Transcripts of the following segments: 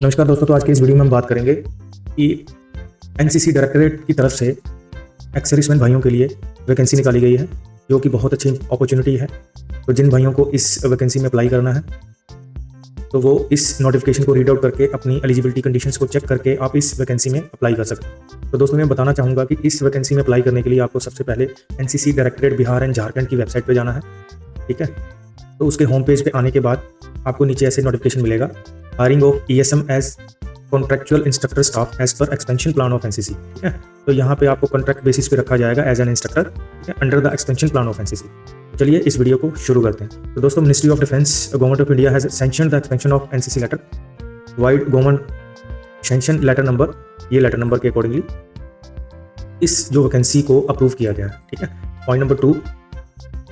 नमस्कार दोस्तों, तो आज की इस वीडियो में हम बात करेंगे कि एनसीसी डायरेक्टरेट की तरफ से एक्स सर्विसमैन भाइयों के लिए वैकेंसी निकाली गई है, जो कि बहुत अच्छी अपॉर्चुनिटी है। तो जिन भाइयों को इस वैकेंसी में अप्लाई करना है तो वो इस नोटिफिकेशन को रीड आउट करके अपनी एलिजिबिलिटी कंडीशंस को चेक करके आप इस वैकेंसी में अप्लाई कर सकते हैं। तो दोस्तों, मैं बताना चाहूँगा कि इस वैकेंसी में अप्लाई करने के लिए आपको सबसे पहले NCC directorate Bihar and Jharkhand की वेबसाइट पर जाना है। ठीक है, तो उसके होम पेज पे आने के बाद आपको नीचे ऐसे नोटिफिकेशन मिलेगा, hiring of ESM as contractual instructor staff as per expansion plan of NCC. ठीक है, तो यहाँ पे आपको कॉन्ट्रैक्ट बेसिस पे रखा जाएगा एज एन इंस्ट्रक्टर, ठीक है, under the expansion plan of NCC. चलिए इस वीडियो को शुरू करते हैं। तो दोस्तों, ministry of defence government of India has sanctioned the expansion of NCC letter vide government sanction letter number, ये लेटर नंबर के अकॉर्डिंगली इस जो वैकेंसी को अप्रूव किया गया है। ठीक है, point number 2,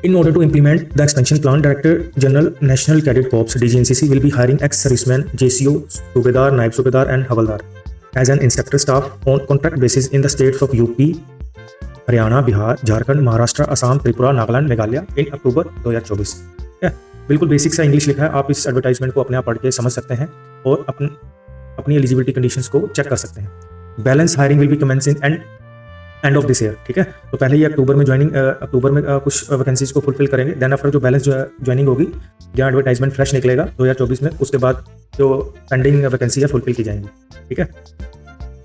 in order to implement the expansion plan, Director General National Cadet Corps (DGNCC) will be hiring ex-servicemen, JCO, Subedar, Naib Subedar, and Havaldar as an instructor staff on contract basis in the states of UP, Haryana, Bihar, Jharkhand, Maharashtra, Assam, Tripura, Nagaland, Meghalaya in October 2024। बिल्कुल basic सा English लिखा है, आप इस advertisement को अपने आप पढ़ के समझ सकते हैं और अपनी एलिजिबिलिटी कंडीशंस को चेक कर सकते हैं। Balance hiring will be commencing end of this year. ठीक है, तो पहले ये अक्टूबर में कुछ वैकेंसीज को फुलफिल करेंगे, देन आफ्टर जो बैलेंस ज्वाइनिंग होगी, जहाँ एडवर्टाइजमेंट फ्रेश निकलेगा 2024 में, उसके बाद जो पेंडिंग वैकेंसी है फुलफिल की जाएंगी। ठीक है,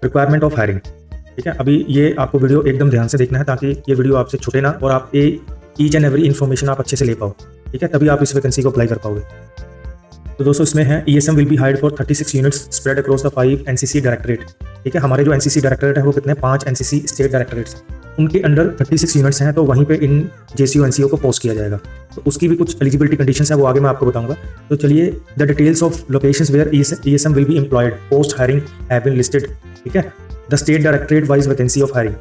रिक्वायरमेंट ऑफ हायरिंग। ठीक है, अभी ये आपको वीडियो एकदम ध्यान से देखना है ताकि ये वीडियो आपसे छूटे ना और आप ईच एंड एवरी इन्फॉर्मेशन आप अच्छे से ले पाओ। ठीक है, तभी आप इस वैकेंसी को अप्लाई कर पाओगे। तो दोस्तों, इसमें है ESM will B hired for 36 units spread across the 5 NCC directorate. ठीक है, हमारे जो एनसीसी डायरेक्टरेट है वो कितने 5 एनसीसी स्टेट डायरेक्टरेट्स हैं, उनके अंडर 36 यूनिट्स हैं, तो वहीं पे इन JCO NCO को पोस्ट किया जाएगा। तो उसकी भी कुछ एलिजिबिलिटी कंडीशंस है, वो आगे मैं आपको बताऊंगा। तो चलिए, the details of locations where ESM will be employed post hiring have been listed. ठीक है, the state directorate wise vacancy of hiring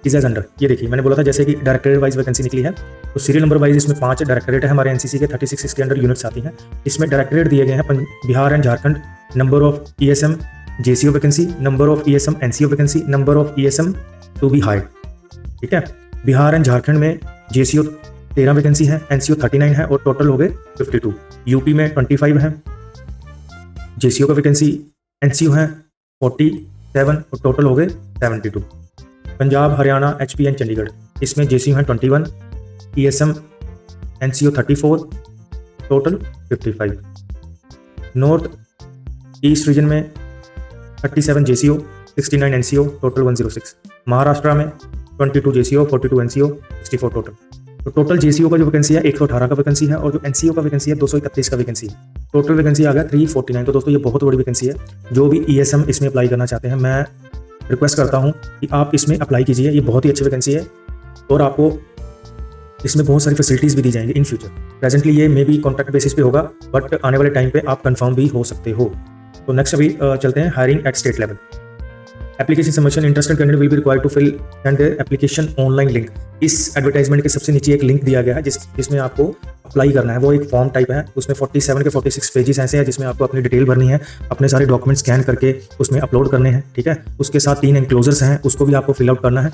is as under. ये देखिए, मैंने बोला था जैसे कि डायरेक्टरेट वाइज वैकेंसी निकली है, तो सीरियल नंबर वाइज इसमें 5 डायरेक्टरेट है हमारे एनसीसी के, 36 इसके अंडर यूनिट्स आती हैं। इसमें डायरेक्टरेट दिए गए हैं Bihar and Jharkhand, number of ESM JCO vacancy, number of ESM NCO vacancy, number of ESM to be hired. ठीक है, बिहार एंड झारखंड में JCO 13 वैकेंसी है, NCO 39 है और टोटल हो गए 52। यूपी में 25 है JCO का वैकेंसी, NCO है 47 और टोटल हो गए 72। पंजाब, हरियाणा, HP एंड चंडीगढ़, इसमें JCO है 21, ESM NCO 34, total 55। North east reason में 37 JCO, 69 NCO, टोटल 106। महाराष्ट्र में 22 JCO, 42 NCO, 64 टोटल। तो टोटल JCO का जो वैकेंसी है 118 का वैकेंसी है और जो NCO का वैकेंसी है 231 का वैकेंसी है। टोटल वैकेंसी आ गया 349। तो दोस्तों, ये बहुत बड़ी वैकेंसी है। जो भी ESM इसमें अप्लाई करना चाहते हैं, मैं रिक्वेस्ट करता हूँ कि आप इसमें अप्लाई कीजिए। ये बहुत ही अच्छी वैकेंसी है और आपको इसमें बहुत सारी फैसिलिटीज़ भी दी जाएंगी इन फ्यूचर। प्रेजेंटली ये मे बी कॉन्ट्रैक्ट बेसिस पे होगा, बट आने वाले टाइम पे आप कंफर्म भी हो सकते हो। तो नेक्स्ट अभी चलते हैं hiring at state level. Application submission, interested candidate will be required to fill and their application online link. इस एडवर्टाइजमेंट के सबसे नीचे एक लिंक दिया गया है जिसमें आपको अप्लाई करना है। वो एक फॉर्म टाइप है, उसमें 47 के 46 पेजेस ऐसे हैं जिसमें आपको अपनी डिटेल भरनी है, अपने सारे डॉक्यूमेंट स्कैन करके उसमें अपलोड करने हैं। ठीक है, उसके साथ 3 एनक्लोजर्स हैं, उसको भी आपको फिल आउट करना है।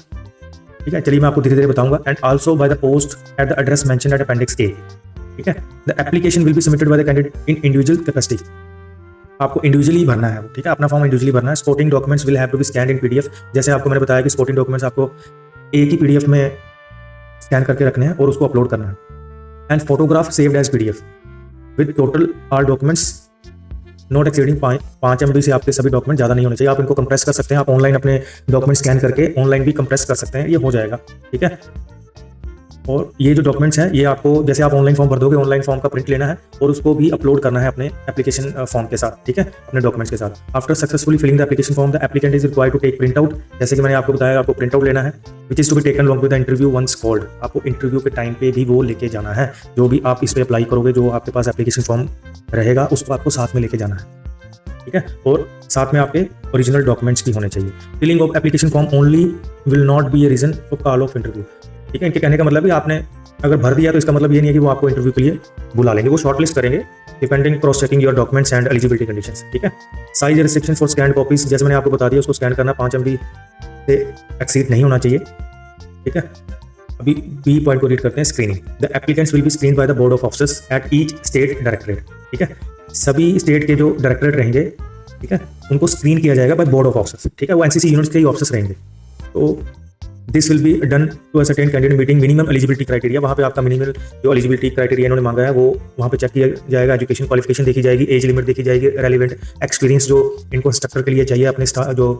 ठीक है, चलिए मैं आपको धीरे धीरे बताऊंगा। And also by the post at the address mentioned at appendix A। ठीक है, the application will be submitted by the candidate in individual capacity. आपको इंडिविजुअली भरना है, ठीक है, अपना फॉर्म इंडिविजुअली भरना है। Sporting documents will have to be scanned in PDF। जैसे आपको मैंने बताया कि स्पोर्टिंग डॉक्यूमेंट्स आपको एक ही PDF में स्कैन करके रखने हैं और उसको अपलोड करना है। And photograph saved as PDF with total all documents not exceeding 5 MB से आपके सभी डॉक्यूमेंट ज़्यादा नहीं होने चाहिए। आप इनको कंप्रेस कर सकते हैं, आप ऑनलाइन अपने डॉक्यूमेंट स्कैन करके ऑनलाइन भी कंप्रेस कर सकते हैं, ये हो जाएगा। ठीक है, और ये जो डॉक्यूमेंट्स हैं ये आपको, जैसे आप ऑनलाइन फॉर्म भर दोगे, ऑनलाइन फॉर्म का प्रिंट लेना है और उसको भी अपलोड करना है अपने एप्लीकेशन फॉर्म के साथ। ठीक है, अपने डॉक्यूमेंट्स के साथ। After successfully filling the application form, the applicant is required to take print out. जैसे कि मैंने आपको बताया, आपको प्रिंट आउट लेना है, which is to be taken long with the interview once called. आपको इंटरव्यू के टाइम पे भी वो लेके जाना है। जो भी आप इस पर अप्लाई करोगे, जो आपके पास एप्लीकेशन फॉर्म रहेगा, उसको आपको साथ में लेके जाना है। ठीक है, और साथ में आपके ओरिजिनल डॉक्यूमेंट्स भी होने चाहिए। Filling of application form only will not be a reason for call of interview. ठीक है, इनके कहने का मतलब है आपने अगर भर दिया तो इसका मतलब ये नहीं है कि वो आपको इंटरव्यू के लिए बुला लेंगे, वो शॉर्टलिस्ट करेंगे depending cross checking your documents and eligibility conditions. ठीक है, size restriction for scan copies, जैसे मैंने आपको बता दिया, उसको स्कैन करना 5 MB से एक्सीड नहीं होना चाहिए। ठीक है, अभी बी पॉइंट को रीड करते हैं, screening. The applicants will B screen bye the board of officers at each state directorate. ठीक है, सभी स्टेट के जो डायरेक्टरेट रहेंगे ठीक है, उनको स्क्रीन किया जाएगा बाय बोर्ड ऑफ ऑफिसर्स, ठीक है, वो एनसीसी यूनिट्स के ही ऑफिसर्स रहेंगे। तो this will be done to a certain candidate meeting minimum eligibility criteria, वहाँ पे आपका मिनिमम जो एलिजिबिलिटी क्राइटेरिया इन्होंने मांगा है वो वहाँ पे चेक किया जाएगा। एजुकेशन क्वालिफिकेशन देखी जाएगी, एज लिमिट देखी जाएगी, रेलिवेंट एक्सपीरियंस जो इनको इंस्ट्रक्टर के लिए चाहिए, अपने जो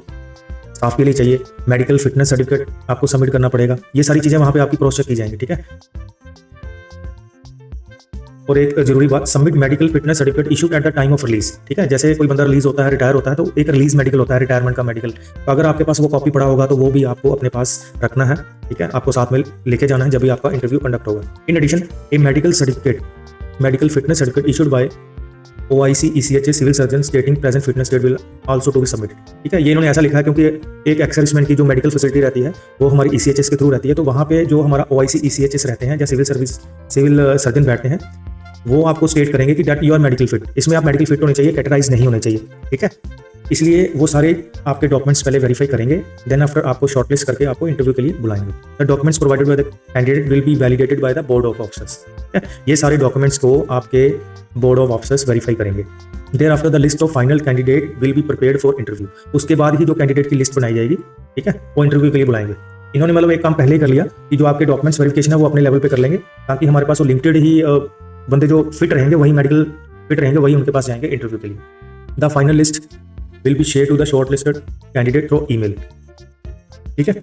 स्टाफ के लिए चाहिए, मेडिकल फिटनेस सर्टिफिकेट आपको सबमिट करना पड़ेगा। ये सारी चीज़ें वहाँ पे आपकी क्रॉस चेक की जाएंगी, ठीक है। और एक जरूरी बात, submit medical fitness certificate issued at the time of release, ठीक है। जैसे कोई बंदा रिलीज होता है, रिटायर होता है, तो एक रिलीज मेडिकल होता है, रिटायरमेंट का मेडिकल, तो अगर आपके पास वो कॉपी पड़ा होगा तो वो भी आपको अपने पास रखना है, ठीक है, आपको साथ में लेके जाना है जब भी आपका इंटरव्यू कंडक्ट होगा। In addition a medical certificate, medical fitness certificate issued by OIC ECHA civil surgeon stating present fitness state will also to be submitted, ठीक है। ये इन्होंने ऐसा लिखा है क्योंकि एक एक्स सर्विसमैन की जो मेडिकल फैसिलिटी रहती है वो हमारी ECHS के थ्रू रहती है, तो वहाँ पे जो हमारा OIC ECHS रहते हैं या सिविल सर्जन बैठते हैं, वो आपको स्टेट करेंगे कि that you are medical fit. इसमें आप मेडिकल फिट होने चाहिए, कैटेगराइज नहीं होने चाहिए, ठीक है। इसलिए वो सारे आपके डॉक्यूमेंट्स पहले वेरीफाई करेंगे, देन आफ्टर आपको शॉर्टलिस्ट करके आपको इंटरव्यू के लिए बुलाएंगे। The documents provided by the candidate will be validated by the board of officers, ठीक है। ये सारे डॉक्यूमेंट्स को आपके बोर्ड ऑफ ऑफिसर्स वेरीफाई करेंगे। Thereafter the list of final candidate will be prepared for interview, उसके बाद ही जो कैंडिडेट की लिस्ट बनाई जाएगी, ठीक है, वो इंटरव्यू के लिए बुलाएंगे। इन्होंने मतलब एक काम पहले ही कर लिया कि जो आपके डॉक्यूमेंट्स वेरिफिकेशन है वो अपने लेवल पे कर लेंगे, ताकि हमारे पास वो लिमिटेड ही बंदे जो फिट रहेंगे, वही मेडिकल फिट रहेंगे, वही उनके पास जाएंगे इंटरव्यू के लिए। The final list will be share to the short listed candidate through email, ठीक है।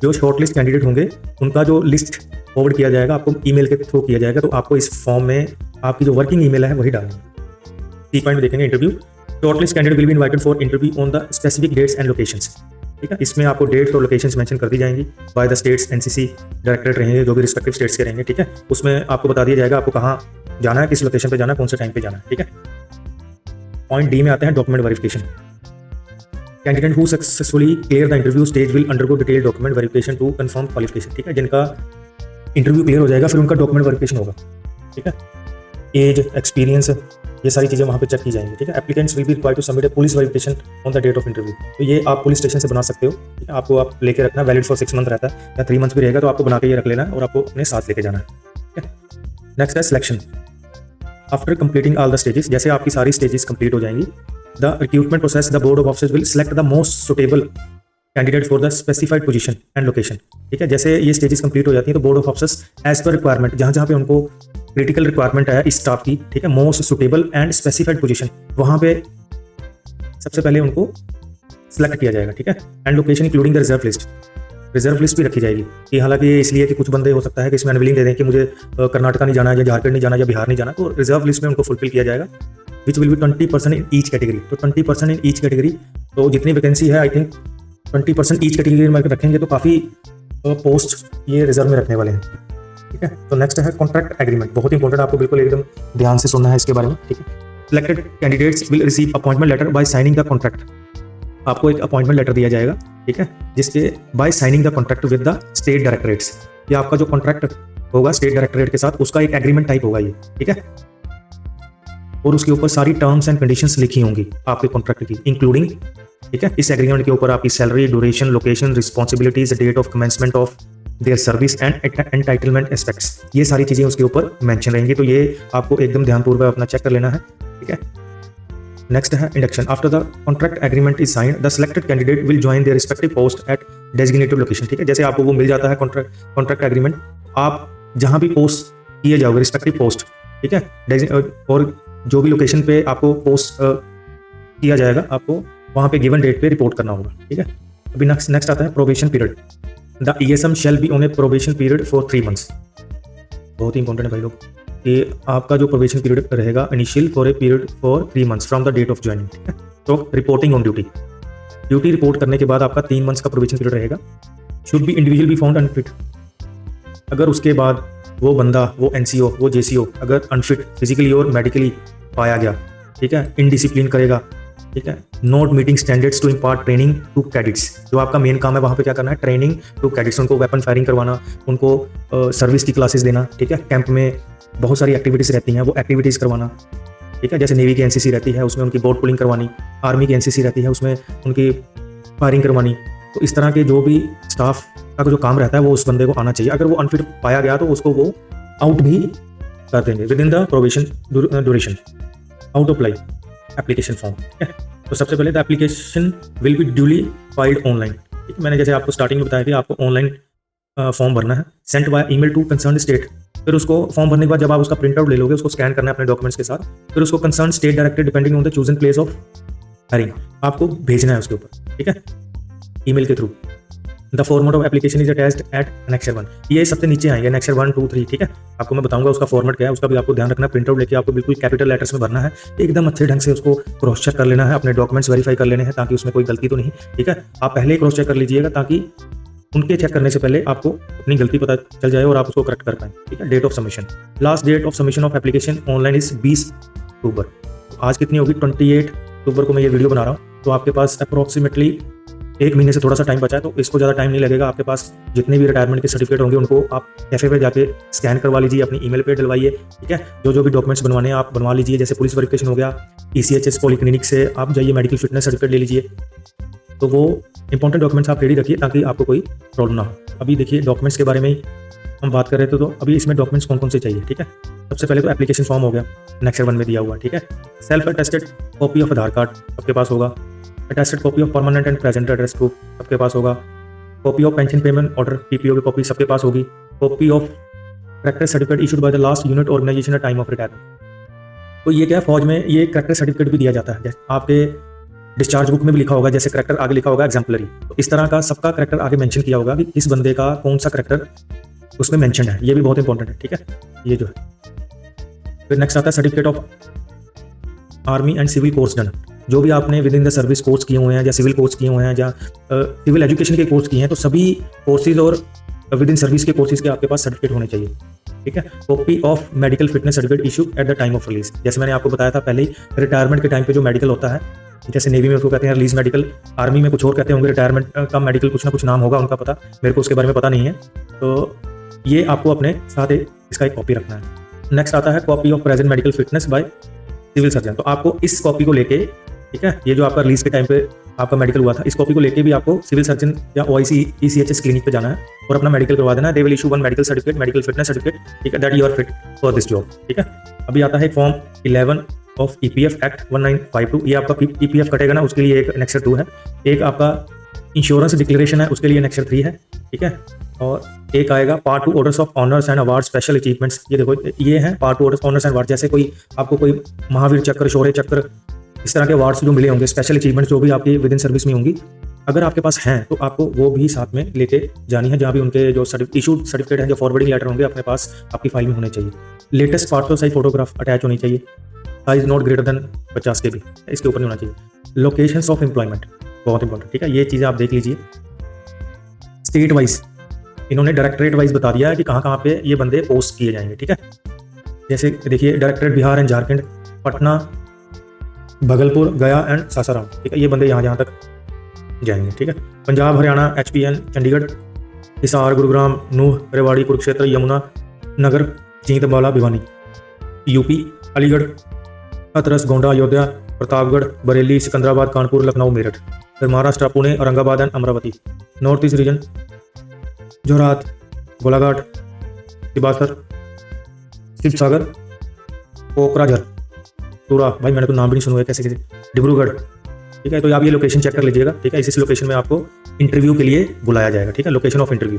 जो शॉर्ट लिस्ट कैंडिडेट होंगे उनका जो लिस्ट फॉरवर्ड किया जाएगा, आपको ईमेल के थ्रू किया जाएगा, तो आपको इस फॉर्म में आपकी जो वर्किंग ईमेल है वही डालनी है। सी पॉइंट देखेंगे interview, short list candidate will be invited for interview on the specific dates and locations, ठीक है। इसमें आपको डेट्स और लोकेशंस मेंशन कर दी जाएंगी by the states, NCC directorate रहेंगे जो भी रिस्पेक्टिव स्टेट्स के रहेंगे, ठीक है। उसमें आपको बता दिया जाएगा आपको कहाँ जाना है, किस लोकेशन पे जाना है, कौन से टाइम पे जाना है, ठीक है। पॉइंट डी में आते हैं document verification. Candidate who successfully clear the interview stage will undergo detail document verification to confirm qualification, ठीक है। जिनका इंटरव्यू क्लियर हो जाएगा फिर उनका डॉक्यूमेंट वेरिफिकेशन होगा, ठीक है। एज, एक्सपीरियंस, ये सारी चीज़ें वहाँ पे चेक की जाएंगी, ठीक है। Applicants will be required to submit a police verification on the date of interview, तो ये आप पुलिस स्टेशन से बना सकते हो, ठीक है। आपको आप लेके रखना, वैलिड फॉर 6 मंथ रहता है या 3 मंथ भी रहेगा, तो आपको बना के ये रख लेना है और आपको अपने साथ लेके जाना है, ठीक है। नेक्स्ट है selection. After completing all the stages, जैसे आपकी सारी स्टेजेस कंप्लीट हो जाएंगी, the recruitment process, the board of officers will select the most suitable candidate for the specified position and location, ठीक है। जैसे ये स्टेजेस कंप्लीट हो जाती हैं तो board of officers as per requirement, जहाँ पे उनको क्रिटिकल रिक्वायरमेंट है इस स्टाफ की, ठीक है, most suitable and specified position, वहाँ पे सबसे पहले उनको सेलेक्ट किया जाएगा, ठीक है। And location including the reserve list भी रखी जाएगी, कि हालांकि इसलिए कि कुछ बंदे हो सकता है कि इसमें अनविलिंग दे दें कि मुझे कर्नाटका नहीं जाना है या झारखंड नहीं जाना या बिहार नहीं जाना, तो रिजर्व लिस्ट में उनको फुलफिल किया जाएगा, which will be 20% in each category. तो 20% इन ईच कैटेगरी, तो जितनी वैकेंसी है आई थिंक 20% ईच कैटेगरी में रखेंगे, तो काफ़ी पोस्ट ये रिजर्व में रखने वाले हैं, ठीक है। तो नेक्स्ट है कॉन्ट्रैक्ट एग्रीमेंट, बहुत इंपॉर्टेंट, आपको बिल्कुल एकदम ध्यान से सुनना है इसके बारे में, ठीक है। Selected candidates will receive appointment letter by signing the contract, आपको एक अपॉइंटमेंट लेटर दिया जाएगा, ठीक है, जिसके by signing the contract with the state directorates, ये आपका जो कॉन्ट्रैक्ट होगा स्टेट डायरेक्टरेट के साथ, उसका एक एग्रीमेंट टाइप होगा ये, ठीक है। और उसके ऊपर सारी टर्म्स एंड कंडीशंस लिखी होंगी आपके कॉन्ट्रैक्ट की, इंक्लूडिंग, ठीक है। इस एग्रीमेंट के ऊपर आपकी salary, duration, location, responsibilities, date of commencement of their service and entitlement aspects, ये सारी चीज़ें उसके ऊपर मेंशन रहेंगी, तो ये आपको एकदम ध्यानपूर्वक अपना चेक कर लेना है, ठीक है। नेक्स्ट है induction. After the contract agreement is signed, the selected candidate will join their respective post at designated location, ठीक है। जैसे आपको वो मिल जाता है कॉन्ट्रैक्ट एग्रीमेंट, आप जहाँ भी पोस्ट किए जाओगे रिस्पेक्टिव पोस्ट, ठीक है, और जो भी लोकेशन पे आपको पोस्ट किया जाएगा, आपको वहाँ पे गिवन डेट पे रिपोर्ट करना होगा, ठीक है। अभी नेक्स्ट आता है probation period. The ESM shall be on a probation period for 3 months, बहुत ही इंपॉर्टेंट है भाई लोग, कि आपका जो प्रोबेशन पीरियड रहेगा initial for a period for 3 months from the date of joining, ठीक है। तो रिपोर्टिंग ऑन ड्यूटी रिपोर्ट करने के बाद आपका 3 मंथ्स का प्रोबेशन पीरियड रहेगा। Should be individual be found unfit, अगर उसके बाद वो बंदा, वो NCO, वो JCO अगर अनफिट फिजिकली और मेडिकली पाया गया, ठीक है, इनडिसिप्लिन करेगा, ठीक है, not meeting standards to impart training to cadets, जो आपका मेन काम है वहाँ पे क्या करना है, ट्रेनिंग टू कैडेट्स, उनको वेपन फायरिंग करवाना, उनको सर्विस की क्लासेस देना, ठीक है। कैंप में बहुत सारी एक्टिविटीज़ रहती हैं, वो एक्टिविटीज़ करवाना, ठीक है। जैसे नेवी की NCC रहती है, उसमें उनकी बोट पुलिंग करवानी, आर्मी की NCC रहती है, उसमें उनकी फायरिंग करवानी। तो इस तरह के जो भी स्टाफ का जो काम रहता है वो उस बंदे को आना चाहिए। अगर वो अनफिट पाया गया तो उसको वो आउट भी कर देंगे with in the probation duration, out of life application form, ठीक है। तो सबसे पहले the application will B duly filed online. ठीक है, मैंने जैसे आपको स्टार्टिंग में बताया कि आपको ऑनलाइन फॉर्म भरना है, sent by email to concern state. फिर उसको फॉर्म भरने के बाद जब आप उसका प्रिंट आउट ले लोगे, उसको स्कैन करना है अपने डॉक्यूमेंट्स के साथ, फिर उसको concern state directly depending on the chosen place of hiring आपको भेजना है उसके ऊपर। ठीक है, ईमेल के through. The format of application is attached eight annexure 1। ये सबसे नीचे आएंगे एनेक्सर 1, 2, 3। ठीक है, आपको मैं बताऊंगा उसका फॉर्मेट क्या है, उसका भी आपको ध्यान रखना। प्रिंट आउट लेके आपको बिल्कुल कैपिटल लेटर्स में भरना है, एकदम अच्छे ढंग से उसको क्रॉस चेक कर लेना है, अपने डॉक्यूमेंट्स वेरीफाई कर लेने हैं ताकि उसमें कोई गलती तो नहीं। ठीक है, आप पहले ही क्रॉस चेक कर लीजिएगा ताकि उनके चेक करने से पहले आपको अपनी गलती पता चल जाए और आप उसको करेक्ट कर पाएं। ठीक है, date of submission, last date of submission of application online is 20 October. आज कितनी होगी? 28 अक्टूबर को मैं ये वीडियो बना रहा हूँ, तो आपके पास अप्रोक्सीमेटली 1 महीने से थोड़ा सा टाइम बचा है, तो इसको ज़्यादा टाइम नहीं लगेगा। आपके पास जितने भी रिटायरमेंट के सर्टिफिकेट होंगे उनको आप कैफे पे जाके स्कैन करवा लीजिए, अपनी ईमेल पे डलवाइए। ठीक है, जो भी डॉक्यूमेंट्स बनवाने हैं आप बनवा लीजिए, जैसे पुलिस वेरिफिकेशन हो गया, ECHS पॉलीक्लिनिक से आप जाइए, मेडिकल फिटनेस सर्टिफिकेट ले लीजिए। तो वो इंपॉर्टेंट डॉक्यूमेंट्स आप रेडी रखिए ताकि आपको कोई प्रॉब्लम ना हो। अभी देखिए डॉक्यूमेंट्स के बारे में ही हम बात कर रहे थे, तो अभी इसमें डॉक्यूमेंट्स कौन कौन से चाहिए। ठीक है, सबसे पहले तो एप्लीकेशन फॉर्म हो गया, नेक्स्ट 1 में दिया हुआ। ठीक है, self attested copy of Aadhaar card सबके पास होगा, attested copy of permanent and present address proof सबके पास होगा, copy of pension payment order PPO की कॉपी सबके पास होगी, copy of character certificate issued by the last unit organisation at time of retirement. तो ये क्या है, फौज में ये करेक्टर सर्टिफिकेट भी दिया जाता है, जैसे आपके डिस्चार्ज बुक में भी लिखा होगा, जैसे करेक्टर आगे लिखा होगा एग्जाम्पलरी, तो इस तरह का सबका करेक्टर आगे मेंशन किया होगा कि इस बंदे का कौन सा करेक्टर उसमें मेंशन है। ये भी बहुत इंपॉर्टेंट है। ठीक है, ये जो है। फिर नेक्स्ट आता है certificate of army and civil course done. जो भी आपने within the service course किए हुए हैं, या सिविल कोर्स किए हुए हैं, या सिविल एजुकेशन के कोर्स किए हैं, तो सभी कोर्सेज और विद इन सर्विस के कोर्सेज के आपके पास सर्टिफिकेट होने चाहिए। ठीक है, copy of medical fitness certificate issue at the time of release. जैसे मैंने आपको बताया था पहले ही, रिटायरमेंट के टाइम पे जो मेडिकल होता है, जैसे नेवी में उसको कहते हैं रिलीज मेडिकल, आर्मी में कुछ और कहते होंगे, रिटायरमेंट का मेडिकल कुछ ना कुछ नाम होगा उनका, पता मेरे को उसके बारे में पता नहीं है। तो ये आपको अपने साथ इसका एक कॉपी रखना है। नेक्स्ट आता है copy of present medical fitness by civil surgeon. तो आपको इस कॉपी को लेके, ठीक है, ये जो आपका रिलीज के टाइम पे आपका मेडिकल हुआ था, इस कॉपी को लेके भी आपको सिविल सर्जन या OIC ECHS क्लिनिक पे जाना है और अपना मेडिकल करवा देना है। They will issue 1 medical certificate, medical fitness certificate, ठीक है, that you are fit for this job. ठीक है, अभी आता है फॉर्म 11 ऑफ EPF एक्ट 1952। ये आपका EPF कटेगा ना, उसके लिए एक एनेक्सर 2 है, एक आपका इंश्योरेंस डिक्लेरेशन है, उसके लिए एनेक्सर 3 है। ठीक है, और एक आएगा part 2 orders of honours and award special achievements. ये देखो, ये है part 2 orders honours and award. जैसे कोई आपको कोई महावीर चक्र, शौर्य चक्र, इस तरह के अवार्ड्स जो मिले होंगे, स्पेशल अचीवमेंट्स जो भी आपकी विद इन सर्विस में होंगी, अगर आपके पास हैं तो आपको वो भी साथ में लेके जानी है। जहाँ भी उनके जो इशूड सर्टिफिकेट हैं, जो फॉरवर्डिंग लेटर होंगे, अपने पास आपकी फाइल में होने चाहिए। Latest passport size photograph attach होनी चाहिए, size not greater than 50 KB, इसके ऊपर नहीं होना चाहिए। लोकेशंस ऑफ एम्प्लॉयमेंट बहुत इंपॉर्टेंट। ठीक है, ये चीज़ें आप देख लीजिए। स्टेट वाइज इन्होंने डायरेक्टरेट वाइज बता दिया है कि कहाँ कहाँ पे ये बंदे पोस्ट किए जाएंगे। ठीक है, जैसे देखिए डायरेक्टरेट बिहार एंड झारखंड, पटना, भागलपुर, गया एंड सासाराम। ठीक है, ये बंदे यहाँ तक जाएंगे। ठीक है, पंजाब, हरियाणा, HPN, चंडीगढ़, हिसार, गुरुग्राम, नूह, रेवाड़ी, कुरुक्षेत्र, यमुना नगर, जींद, बाला, भिवानी। UP, अलीगढ़, हथरस, गोंडा, अयोध्या, प्रतापगढ़, बरेली, सिकंदराबाद, कानपुर, लखनऊ, मेरठ। फिर Maharashtra, Pune, Aurangabad and Amravati. North east region, Jorhat, Golaghat, Sibsagar, Sivasagar, Kokrajhar, Tura, भाई मैंने तो नाम भी नहीं सुना है, कैसे डिब्रूगढ़। ठीक है, तो आप ये लोकेशन चेक कर लीजिएगा। ठीक है, इस लोकेशन में आपको इंटरव्यू के लिए बुलाया जाएगा। ठीक है, location of interview.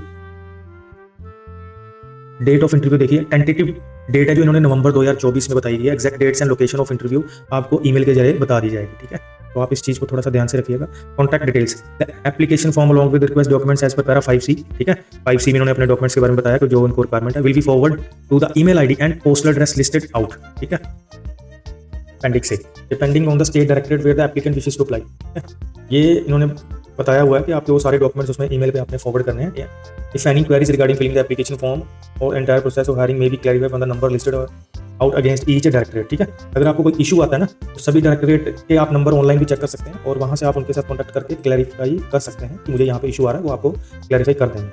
Date of interview देखिए, टेंटेटिव डेट है जो इन्होंने नवंबर 2024 में बताई गई है। Exact dates and location of interview आपको ईमेल के जरिए बता दी जाएगी। ठीक है, तो आप इस चीज़ को थोड़ा सा ध्यान से रखिएगा। Contact details, application form along with request documents as per para 5C। ठीक है, 5C में इन्होंने अपने डॉक्यूमेंट्स के बारे में बताया कि जो उनको रिक्वायरमेंट है, will be forward to the email ID and postal address listed out. ठीक है, appendix 1, depending on the state directorate where the applicant wishes to apply. ये इन्होंने बताया हुआ है कि आपके वो सारे डॉक्यूमेंट्स उसमें ईमेल पे आपने फॉरवर्ड करने हैं। If any queries regarding filling the application form और entire process of hiring may be clarified on the number listed out against each directorate. ठीक है, अगर आपको कोई इशू आता है ना, तो सभी डायरेक्टरेट के आप नंबर ऑनलाइन भी चेक कर सकते हैं और वहाँ से आप उनके साथ कॉन्टैक्ट करके क्लैरिफाई कर सकते हैं कि मुझे यहाँ पे इशू आ रहा है, वो आपको क्लैरिफाई कर देंगे।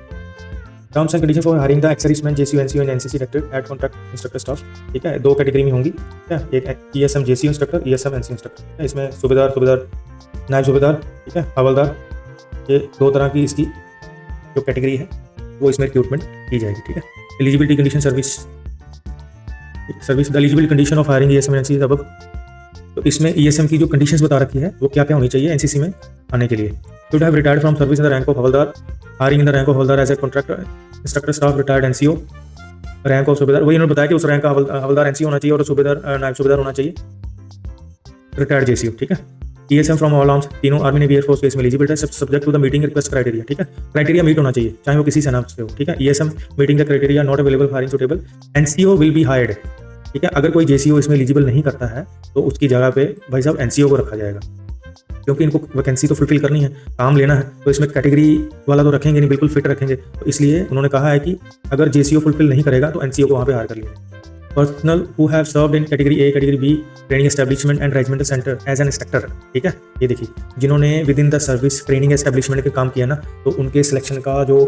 Terms and condition for hiring the ex-serviceman JCU NCU and NCC director at contract instructor staff. ठीक है, 2 कैटेगरी में होंगी। ठीक है, एक ESM JCU instructor, ESM NCU instructor. इसमें सूबेदार, नायब सूबेदार, ठीक है, हवलदार, ये 2 तरह की इसकी जो कैटेगरी है वो इसमें रिक्रूटमेंट की जाएगी। ठीक है, eligibility condition, service the eligibility condition of hiring ESM NCC अब। तो इसमें ESM की जो कंडीशंस बता रखी है वो क्या क्या होनी चाहिए एनसीसी में आने के लिए। Should have retired from service in the rank of havildar, hiring in the rank of havildar as a contractor instructor staff, retired NCO, rank of subedar, वही इन्होंने बताया कि उस रैंक का हवलदार एनसीओ होना चाहिए और सूबेदार नायब सूबेदार होना चाहिए, रिटायर्ड जेसीओ, ठीक है। ESM फ्रॉम ऑल आर्म्स, तीनों आर्मी नेवी एयरफोर्स केस में एलिजिबल है, subject to the meeting request criteria, ठीक है। क्राइटेरिया मीट होना चाहिए चाहे वो किसी सेना से हो, ठीक है। ESM meeting the criteria, not available hiring suitable, NCO will be hired, ठीक है। अगर कोई जेसीओ इसमें एलिजिबल नहीं करता है तो उसकी जगह पे भाई साहब एनसीओ को रखा जाएगा, क्योंकि इनको वैकेंसी तो फुलफिल करनी है, काम लेना है, तो इसमें कैटेगरी वाला तो रखेंगे नहीं, बिल्कुल फिट रखेंगे। तो इसलिए उन्होंने कहा है कि अगर जेसीओ फुलफिल नहीं करेगा तो एनसीओ को वहाँ पे हायर कर लिया। Personal who have served in category A, category B, training establishment and regimental centre as an instructor, ठीक है। ये देखिए जिन्होंने within the service training establishment के काम किया ना, तो उनके सिलेक्शन का जो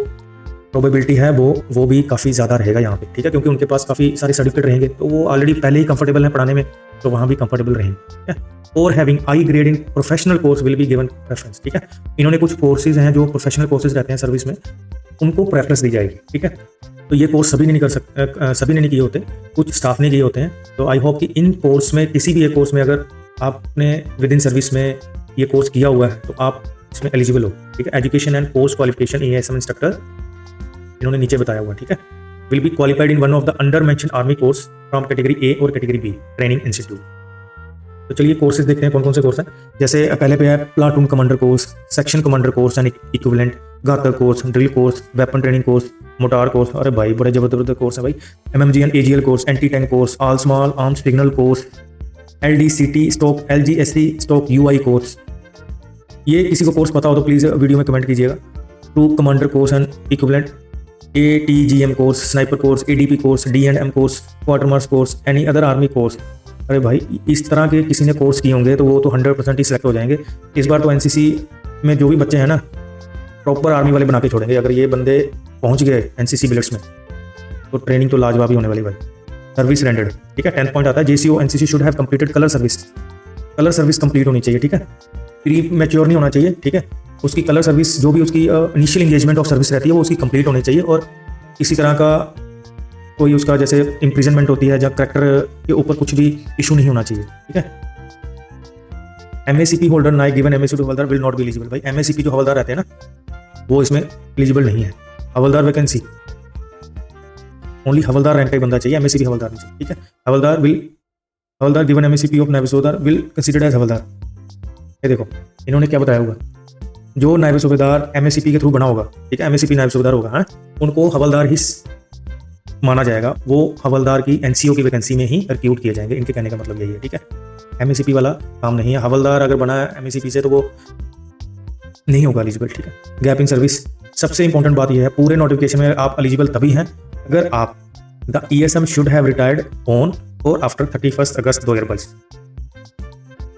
प्रोबेबिलिटी है वो भी काफ़ी ज़्यादा रहेगा यहाँ पे, ठीक है, क्योंकि उनके पास काफ़ी सारे सर्टिफिकेट रहेंगे, तो वो ऑलरेडी पहले ही कंफर्टेबल हैं पढ़ाने में, तो वहाँ भी कंफर्टेबल रहेंगे, ठीक है। और having I grade in professional course will be given preference, ठीक है। इन्होंने कुछ कोर्सेज हैं जो प्रोफेशनल कोर्सेज रहते हैं सर्विस में, उनको प्रेफरेंस दी जाएगी, ठीक है। तो ये कोर्स सभी ने नहीं कर सकते, सभी ने नहीं किए होते, कुछ स्टाफ ने किए होते हैं। तो आई होप कि इन कोर्स में किसी भी एक कोर्स में अगर आपने विद इन सर्विस में ये कोर्स किया हुआ है तो आप इसमें एलिजिबल हो, ठीक है। Education and course qualification ESM instructor इन्होंने नीचे बताया हुआ, ठीक है। Will B qualified in one of the under mention army course from category A और कैटेगरी बी ट्रेनिंग इंस्टीट्यूट। तो चलिए कोर्सेज देखते हैं कौन कौन से कोर्स हैं। जैसे पहले पे है platoon commander course, section commander course and equivalent, Ghatak course, drill course, weapon training course, mortar course, अरे भाई बड़े जबरदस्त कोर्स है भाई। MMG and AGL course, anti tank course, all small arms signal course, LDCT/LGSC/UI course. ये किसी को course पता हो तो प्लीज़ वीडियो में कमेंट कीजिएगा। Troop commander course and equivalent, ATGM course, sniper course, ADP course, D&M course, quarter march course, any other army course. अरे भाई इस तरह के किसी ने कोर्स किए होंगे तो वो तो 100% ही सिलेक्ट हो जाएंगे। इस बार तो NCC में जो भी बच्चे हैं ना प्रॉपर आर्मी वाले बना के छोड़ेंगे। अगर ये बंदे पहुंच गए NCC बिलेट्स में तो ट्रेनिंग तो लाजवाब ही होने वाली भाई। सर्विस रेंडर्ड, ठीक है। 10 पॉइंट आता है JCO NCC should have completed colour service. Colour service complete होनी चाहिए, ठीक है। प्री मैच्योर नहीं होना चाहिए, ठीक है। उसकी कलर सर्विस जो भी उसकी इनिशियल इंगेजमेंट ऑफ सर्विस रहती है वो उसकी कंप्लीट होनी चाहिए, और किसी तरह का कोई उसका जैसे इम्प्रिजनमेंट होती है जब करेक्टर के ऊपर कुछ भी इशू नहीं होना चाहिए, ठीक है। MACP holder Naik given MACP havildar will not be eligible. भाई MACP जो हवलदार रहते हैं ना वो इसमें एलिजिबल नहीं है। हवलदार वैकेंसी ओनली हवलदार रैंक का ही बंदा चाहिए, MACP हवलदार नहीं चाहिए, ठीक है। हवलदार गिवन MACP ऑफ नायब सूबेदार विल कंसिडर्ड एज हवलदार। ये देखो इन्होंने क्या बताया होगा, जो नायब सूबेदार MACP के थ्रू बना होगा, ठीक है, MACP नायब सूबेदार होगा, हाँ, उनको हवलदार ही माना जाएगा। वो हवलदार की NCO की वैकेंसी में ही रिक्रूट किए जाएंगे। इनके कहने का मतलब यही है, ठीक है। MACP वाला काम नहीं है। हवलदार अगर बना है MACP से तो वो नहीं होगा एलिजिबल, ठीक है। गैप इन सर्विस, सबसे इंपॉर्टेंट बात यह है पूरे नोटिफिकेशन में आप एलिजिबल तभी हैं अगर आप the ESM should have retired on और आफ्टर 31 अगस्त 2022।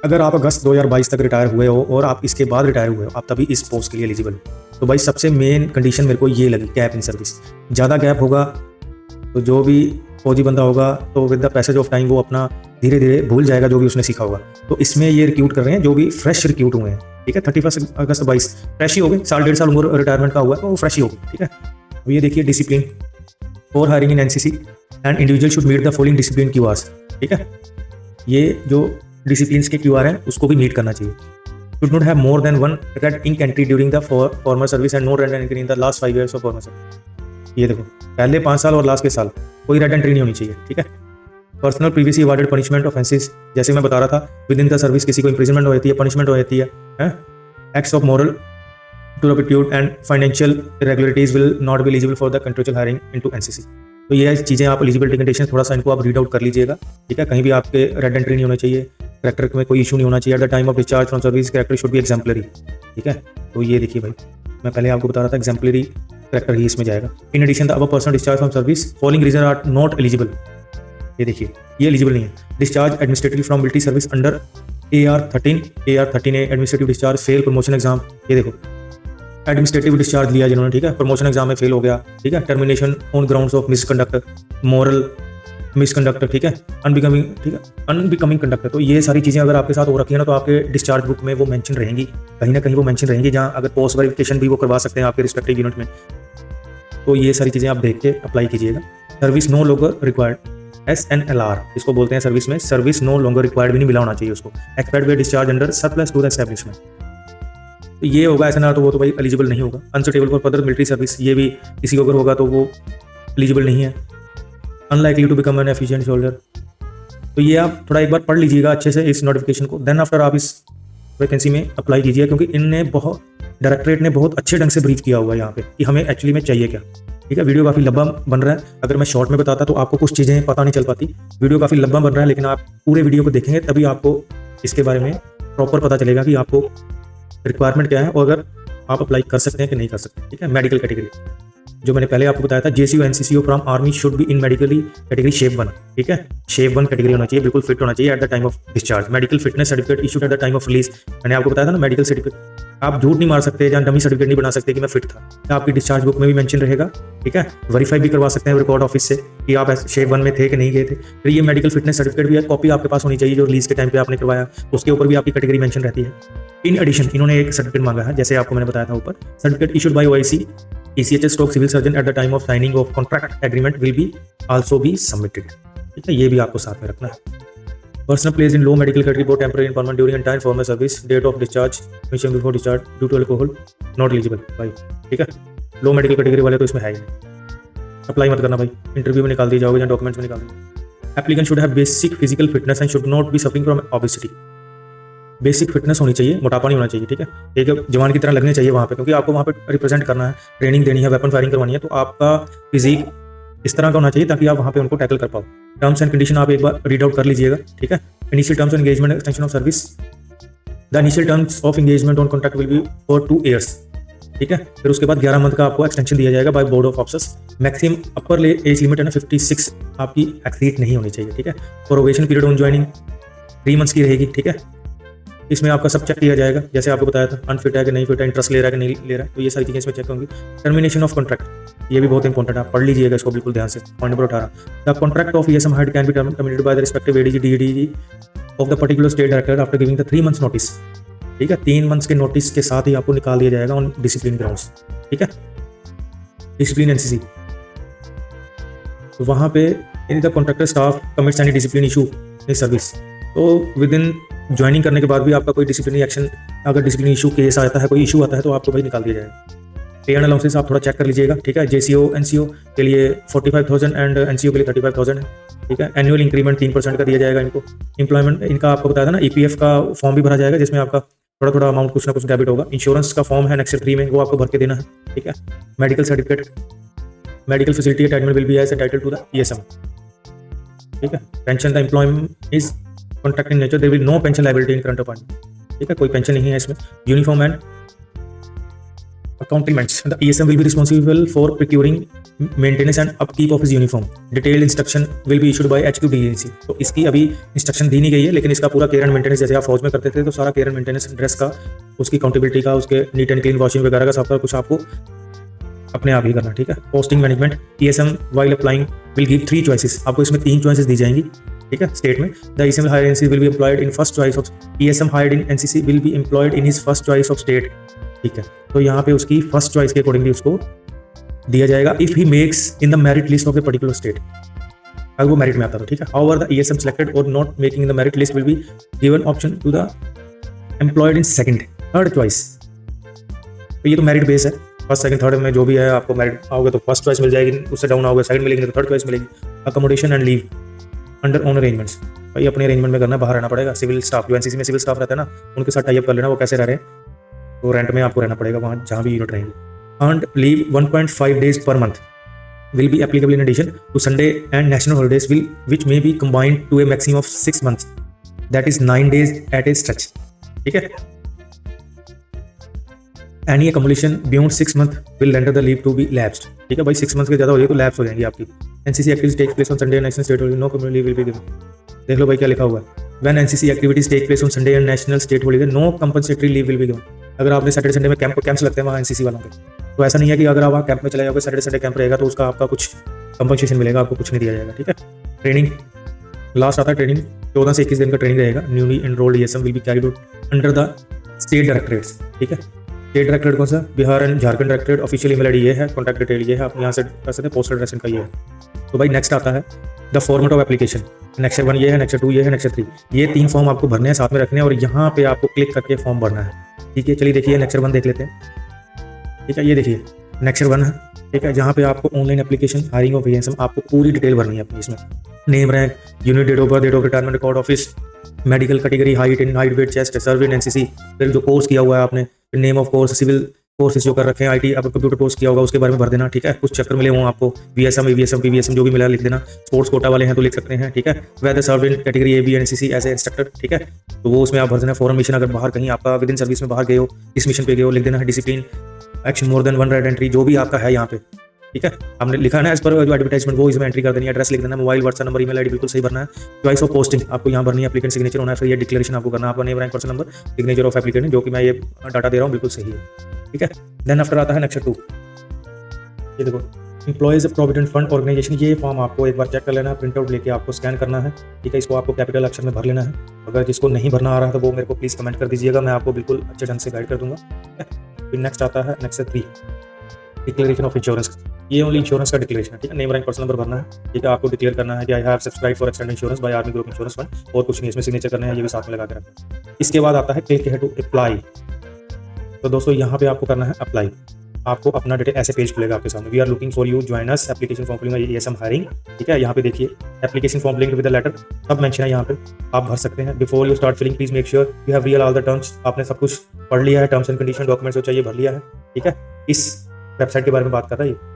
अगर आप अगस्त 2022 तक रिटायर हुए हो और आप इसके बाद रिटायर हुए हो आप तभी इस पोस्ट के लिए एलिजिबल। तो भाई सबसे मेन कंडीशन मेरे को ये लगी गैप इन सर्विस। ज़्यादा गैप होगा तो जो भी फौजी बंदा होगा तो with the passage of time वो अपना धीरे धीरे भूल जाएगा जो भी उसने सीखा होगा। तो इसमें ये रिक्रूट कर रहे हैं जो भी फ्रेश रिक्रूट हुए हैं, ठीक है। 31 अगस्त 22 फ्रेश ही हो गए, साल 1.5 साल उम्र रिटायरमेंट का हुआ है तो वो फ्रेश ही हो गए, ठीक है। अब ये देखिए discipline for hiring in NCC and individual should meet the following discipline QRs, ठीक है। ये जो डिसिप्लिन के QR हैं उसको भी मीट करना चाहिए। Should not have more than 1 red ink entry during the former service and no red entry in the last 5 years of former service. ये देखो पहले 5 साल और लास्ट के साल कोई रेड एंट्री नहीं होनी चाहिए, ठीक है। Personal previously awarded punishment offences, जैसे मैं बता रहा था विद इन द सर्विस किसी को इंप्रिजनमेंट हो जाती है, पनिशमेंट हो जाती है। Acts of moral turpitude and financial irregularities will not be eligible for the contractual hiring into NCC। तो ये चीज़ें आप एलिजिबिलिटी कंडीशन थोड़ा सा इनको आप रीड आउट कर लीजिएगा, ठीक है। कहीं भी आपके रेड एंट्री नहीं होना चाहिए, कैरेक्टर में कोई इशू नहीं होना चाहिए। Eight the time of discharge from service character should be exemplary, ठीक है। तो ये देखिए भाई मैं पहले आपको बता रहा था एग्जाम्पलरी कैरेक्टर ही इसमें जाएगा। In addition the above person discharge from service following reason are not eligible. ये देखिए ये एलिजिबल नहीं है। Discharge administrative from military service under AR13A administrative discharge fail promotion exam. ये देखो एडमिनिस्ट्रेटिव डिस्चार्ज लिया जिन्होंने, ठीक है, प्रमोशन एग्जाम में फेल हो गया, ठीक है। Termination on grounds of misconduct, moral misconduct, ठीक है, अनबिकमिंग, ठीक है, अनबिकमिंग कंडक्टर। तो ये सारी चीज़ें अगर आपके साथ हो रखी है ना तो आपके डिस्चार्ज बुक में वो मेंशन रहेंगी, कहीं ना कहीं वो मेंशन रहेंगी, जहाँ अगर पोस्ट वेरिफिकेशन भी वो करवा सकते हैं आपके रिस्पेक्टिव यूनिट में। तो ये सारी चीज़ें आप देख के अप्लाई कीजिएगा। Service no longer required, SNLR इसको बोलते हैं सर्विस में, सर्विस नो लॉन्गर रिक्वायर्ड भी नहीं मिला होना चाहिए उसको। Expired way discharge under surplus to the establishment, तो ये होगा SNLR, तो वो तो भाई एलिजिबल नहीं होगा। Unsuitable for further military service, ये भी किसी को अगर होगा तो वो एलिजिबल नहीं है। Unlikely to become an efficient soldier, तो ये आप थोड़ा एक बार पढ़ लीजिएगा अच्छे से इस नोटिफिकेशन को, देन आफ्टर आप इस वैकेंसी में अप्लाई कीजिए, क्योंकि इनने बहुत डायरेक्टरेट ने बहुत अच्छे ढंग से ब्रीफ किया हुआ है यहाँ पे कि हमें एक्चुअली में चाहिए क्या। ठीक है, वीडियो काफ़ी लंबा बन रहा है, अगर मैं शॉर्ट में बताता तो आपको कुछ चीज़ें पता नहीं चल पाती। वीडियो काफ़ी लंबा बन रहा है, लेकिन आप पूरे वीडियो को देखेंगे तभी आपको इसके बारे में प्रॉपर पता चलेगा कि आपको रिक्वायरमेंट क्या है और अगर आप अप्लाई कर सकते हैं कि नहीं कर सकते। ठीक है, मेडिकल कैटेगरी जो मैंने पहले आपको बताया था, JCO NCCO from army should be in medically category shape 1। ठीक है, शेप 1 कैटेगरी होना चाहिए, बिल्कुल फिट होना चाहिए eight the time of discharge. Medical fitness certificate issued at the time of release, मैंने आपको बताया था ना मेडिकल सर्टिफिकेट, आप झूठ नहीं मार सकते या डमी सर्टिफिकेट नहीं बना सकते कि मैं फिट था, तो आपकी डिस्चार्ज बुक में भी मेंशन रहेगा। ठीक है, वेरीफाई भी करवा सकते हैं रिकॉर्ड ऑफिस से कि आप शेप 1 में थे कि नहीं गए थे। फिर ये मेडिकल फिटनेस सर्टिफिकेट भी है, कॉपी आपके पास होनी चाहिए जो रिलीज के टाइम पे आपने करवाया, उसके ऊपर भी आपकी कैटेगरी मेंशन रहती है। इन एडिशन इन्होंने एक सर्टिफिकेट मांगा है, जैसे आपको मैंने बताया था ऊपर, certificate issued by OIC ECHS stroke civil surgeon at the time of signing of contract agreement will be also be submitted. ठीक है, ये भी आपको साथ में रखना है। Personal place in low medical category both temporary and permanent during entire former service, date of discharge mission before discharge due to alcohol not eligible भाई। ठीक है, लो मेडिकल कैटेगरी वाले तो इसमें है ही नहीं, अप्लाई मत करना भाई, इंटरव्यू में निकाल दिए जाओगे या डॉक्यूमेंट्स में निकाल दिए। Applicant should have basic physical fitness and should not be suffering from obesity, basic fitness होनी चाहिए, मोटापा नहीं होना चाहिए। ठीक है, एक जवान की तरह लगने चाहिए वहाँ पे, क्योंकि आपको वहाँ पे रिप्रेजेंट करना है, ट्रेनिंग देनी है, वेपन फायरिंग करवानी है, तो आपका फिजिक इस तरह का होना चाहिए ताकि आप वहाँ पे उनको टैकल कर पाओ। टर्म्स एंड कंडीशन आप एक बार रीड आउट कर लीजिएगा। ठीक है, initial terms of engagement extension of service, the initial terms of engagement on contract will be for 2 years। ठीक है, फिर उसके बाद 11 मंथ का आपको एक्सटेंशन दिया जाएगा by board of officers. Maximum upper age limit है ना 56 आपकी एक्सीड नहीं होनी चाहिए। ठीक है, probation period on joining 3 months की रहेगी। ठीक है, इसमें आपका सब चेक किया जाएगा, जैसे आपको बताया था, अनफिट है कि नहीं फिट है, इंटरेस्ट ले रहा है कि नहीं ले रहा है, तो ये सारी चीज़ें इसमें चेक होंगी। टर्मिनेशन ऑफ कॉन्ट्रैक्ट, ये भी बहुत इंपॉर्टेंट है, आप पढ़ लीजिएगा इसको बिल्कुल ध्यान से। Point number 18, the contract of ESM hide can be terminated by the respective ADG DADG of the particular state director after giving the 3 months notice. ठीक है, 3 months के नोटिस के साथ ही आपको निकाल दिया जाएगा ऑन डिसिप्लिन ग्राउंड्स। ठीक है, डिसिप्लिन NCC, तो वहाँ पे यदि the contractor staff commits any discipline issue in service, तो विद इन ज्वाइनिंग करने के बाद भी आपका कोई डिसिप्लिनरी एक्शन, अगर डिसिप्लिनरी इशू केस आता है, कोई इशू आता है, तो आपको भाई निकाल दिया जाएगा। पे एंड अलाउंसेस आप थोड़ा चेक कर लीजिएगा। ठीक है, JCO NCO के लिए 45,000 एंड NCO के लिए 35,000 है। ठीक है, एनुअल इंक्रीमेंट 3% का दिया जाएगा इनको। एम्प्लॉयमेंट इनका आपको बताया था ना, EPF का फॉर्म भी भरा जाएगा, जिसमें आपका थोड़ा थोड़ा अमाउंट कुछ ना कुछ डेबिट होगा। इंश्योरेंस का फॉर्म है नेक्स्ट 3 में, वो आपको भर के देना है। ठीक है, medical certificate, medical facility attachment will be as entitled to the ESM। ठीक है, pension the employment is contract in nature, there will no pension liability in current appointment. ठीक है, कोई पेंशन नहीं है इसमें। Uniform and accoutrements, the ESM will be responsible for procuring, maintenance and upkeep of his uniform. Detailed instruction will be issued by HQ DGC। तो इसकी अभी instruction दी नहीं गई है, लेकिन इसका पूरा केयर एंड मेंटेनेंस, जैसे आप फौज में करते थे, तो सारा केयर एंड मेंटेनेंस ड्रेस का, उसकी अकाउंटेबिलिटी का, उसके नीट एंड क्लीन वॉशिंग वगैरह का सब कुछ आपको अपने आप ही करना। ठीक है, posting management, ESM while applying will give 3 choices, आपको इसमें 3 choices दी जाएंगी। ठीक है, स्टेट में the ESM hired in NCC will be employed in first choice of ESM hired in NCC will be employed in his first choice of state। ठीक है, तो यहाँ पे उसकी फर्स्ट चॉइस के अकॉर्डिंगली उसको दिया जाएगा, if he makes in the merit list of the particular state, अगर वो मेरिट में आता तो। ठीक है, हाउएवर द ESM सेलेक्टेड और not making in the merit list will be given option to the employed in second third choice. तो ये तो मेरिट बेस है, फर्स्ट सेकंड थर्ड में जो भी है, आपको मेरिट आओगे तो फर्स्ट चॉइस मिल जाएगी, उससे डाउन आओगे सेकंड मिलेगी, तो थर्ड चॉइस मिलेगी। Accommodation and leave under own arrangements, भाई अपने अरेंजमेंट में करना, बाहर रहना पड़ेगा। सिविल स्टाफ, जो NCC में सिविल स्टाफ रहता है ना, उनके साथ टाई अप कर लेना, वो कैसे रह रहे हैं, तो रेंट में आपको रहना पड़ेगा वहाँ जहाँ भी यूनिट रहेंगे। Earned leave 1.5 days per month will be applicable in addition to Sunday and national holidays which may be combined to a maximum of 6 months, that is 9 days at a stretch। ठीक है, any accumulation beyond 6 months will render the leave to be lapsed। ठीक है भाई, 6 months के ज़्यादा हो जाए तो लैप्स हो जाएंगी आपकी। NCC activities take place on Sunday and national state holiday, no cumulative leave will be given। देख लो भाई क्या लिखा हुआ है, when NCC activities take place on Sunday and national state holiday, no compensatory leave will be given। अगर आपने Saturday Sunday में camps लगते हैं वहाँ NCC वालों के, तो ऐसा नहीं है कि अगर आप वहाँ कैंप में चले जाओगे, सैटरडे संडे कैंप रहेगा तो उसका आपका कुछ कंपनसेशन मिलेगा, आपको कुछ नहीं दिया जाएगा। ठीक है, ट्रेनिंग लास्ट आता है, ट्रेनिंग 14 से 21 दिन का ट्रेनिंग रहेगा। Newly enrolled ESM will be carried out under the state directorates. ठीक है, स्टेट डायरेक्टरेट कौन सा, Bihar and Jharkhand directorate. Official email ID ये है, कॉन्टैक्ट डिटेल ये है, आप यहाँ से कर सकते हैं, पोस्टल एड्रेस इनका ये है। तो भाई नेक्स्ट आता है the format of application. Next 1 ये है, नेक्स्ट 2 ये है, नेक्स्ट 3 ये 3 फॉर्म आपको भरने हैं, साथ में रखने हैं और यहाँ पे आपको क्लिक करके फॉर्म भरना है। ठीक है, चलिए देखिए नेक्स्ट 1 देख लेते हैं। ठीक है, ये देखिए नेक्स्ट 1 है। ठीक है, जहाँ पे आपको online application hiring of ESM आपको पूरी डिटेल भरनी है अपनी इसमें। Name, rank, unit, date of birth, date of retirement, record office, medical category, height, weight, chest, service, NCC, फिर जो कोर्स किया हुआ है आपने, name of course, civil courses जो कर रखे हैं, आईटी, अब कंप्यूटर कोर्स किया होगा उसके बारे में भर देना। ठीक है, कुछ चक्कर मिले हों आपको, बीएसएम, ईवीएसएम, पीवीएसएम जो भी मिला लिख देना। स्पोर्ट्स कोटा वाले हैं तो लिख सकते हैं। ठीक है, whether serve in category A B NCC as a instructor. ठीक है, तो वो उसमें आप भर देना। फॉरन मिशन, अगर बाहर कहीं आपका विद इन सर्विस में बाहर गए हो, इस मिशन पे गए हो, लिख देना है। डिसिप्लिन, एक्शन मोर देन 1 राइट एंट्री, जो भी आपका है यहाँ पे। ठीक है, हमने लिखा है ना एज पर जो एडवर्टाइजमेंट, वो इसमें एंट्री कर देनी है। एड्रेस लिख देना, mobile, WhatsApp number, email ID बिल्कुल सही भरना है। चॉइस ऑफ पोस्टिंग आपको यहाँ भरनी है, एप्लीकेंट सिग्नेचर होना है, फिर ये डिक्लेरेशन आपको करना है, आपका name, rank, person number, signature of applicant, जो कि मैं ये डाटा दे रहा हूँ बिल्कुल सही है। ठीक है, देन आफ्टर आता है नेक्स्ट 2। ये देखो, एम्प्लॉयज प्रोविडेंट फंड ऑर्गेनाइजेशन, ये फॉर्म आपको एक बार चेक कर लेना है, प्रिंट आउट लेके आपको स्कैन करना है। ठीक है, इसको आपको कैपिटल अक्षर में भर लेना है। अगर जिसको नहीं भरना आ रहा है तो वो मेरे को प्लीज़ कमेंट कर दीजिएगा, मैं आपको बिल्कुल अच्छे ढंग से गाइड कर दूंगा। ठीक है, फिर नेक्स्ट आता है नेक्स्ट 3, डिक्लेरेशन ऑफ इंश्योरेंस। ये ओनली इंश्योरेंस का डिक्लेरेशन है। ठीक है, नेम, रैंक, पर्सन नंबर भरना है। ठीक है, आपको डिक्लेयर करना है कि I have subscribe for extended insurance by army group insurance fund, और कुछ नहीं, इसमें सिग्नेचर करने हैं, ये भी साथ में लगा के रखना है। इसके बाद आता है क्लिक हियर टू अप्लाई। तो दोस्तों यहाँ पे आपको करना है अप्लाई। आपको अपना डिटेल ऐसे पेज खुलेगा आपके सामने, we are looking for you, join us, application form filling ESM hiring. ठीक है, यहाँ पे देखिए application form linked with the letter, सब मेंशन है यहाँ पे, आप भर सकते हैं। Before you start filling please make sure you have real all the terms, आपने सब कुछ पढ़ लिया है, टर्म्स एंड कंडीशन, डॉक्यूमेंट्स जो चाहिए भर लिया है। ठीक है, इस वेबसाइट के बारे में बात कर रहा है।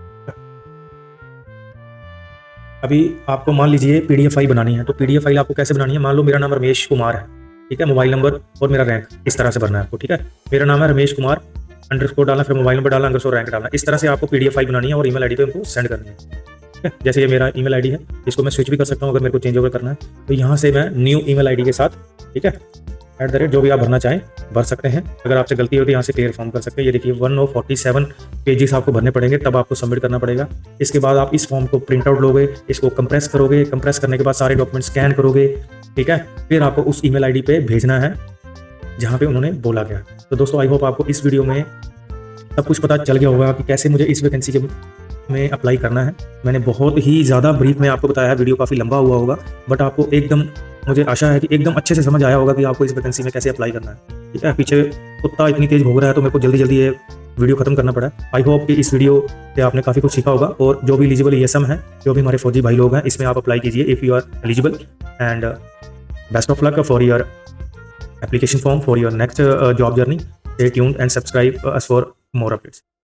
अभी आपको मान लीजिए पीडीएफ फाइल बनानी है, तो पीडीएफ फाइल आपको कैसे बनानी है, मान लो मेरा नाम रमेश कुमार है। ठीक है, मोबाइल नंबर और मेरा रैंक, इस तरह से भरना है आपको। ठीक है, मेरा नाम है रमेश कुमार, अंडरस्कोर डालना, फिर मोबाइल नंबर डालना, अंडरस्कोर रैंक डालना। इस तरह से आपको पीडीएफ फाइल बनानी है और ईमेल आईडी पे उनको सेंड करनी है। ठीक है, जैसे ये मेरा ईमेल आईडी है, इसको मैं स्विच भी कर सकता हूँ अगर मेरे को चेंज ओवर करना है, तो यहाँ से मैं न्यू ईमेल आईडी के साथ, ठीक है, @ जो भी आप भरना चाहें भर सकते हैं। अगर आपसे गलती हो तो यहाँ से क्लियर फॉर्म कर सकते हैं। ये देखिए 147 पेजेस आपको भरने पड़ेंगे, तब आपको सबमिट करना पड़ेगा। इसके बाद आप इस फॉर्म को प्रिंट आउट लोगे, इसको कंप्रेस करोगे, कंप्रेस करने के बाद सारे डॉक्यूमेंट स्कैन करोगे। ठीक है, फिर आपको उस ईमेल आईडी पे भेजना है जहाँ पे उन्होंने बोला गया। तो दोस्तों आई होप आपको इस वीडियो में सब कुछ पता चल गया होगा कि कैसे मुझे इस वैकेंसी के में अप्लाई करना है। मैंने बहुत ही ज़्यादा ब्रीफ में आपको बताया है, वीडियो काफ़ी लंबा हुआ होगा, बट आपको एकदम, मुझे आशा है कि एकदम अच्छे से समझ आया होगा कि आपको इस वैकेंसी में कैसे अप्लाई करना है। ठीक है, पीछे कुत्ता इतनी तेज भौंक रहा है तो मेरे को जल्दी जल्दी ये वीडियो खत्म करना पड़ा। आई होप कि इस वीडियो से आपने काफ़ी कुछ सीखा होगा, और जो भी एलिजिबल एएसएम है, जो भी हमारे फौजी भाई लोग हैं, इसमें आप अप्लाई कीजिए if you are eligible, and best of luck for your application form for your next job journey. Stay tuned and subscribe us for more updates.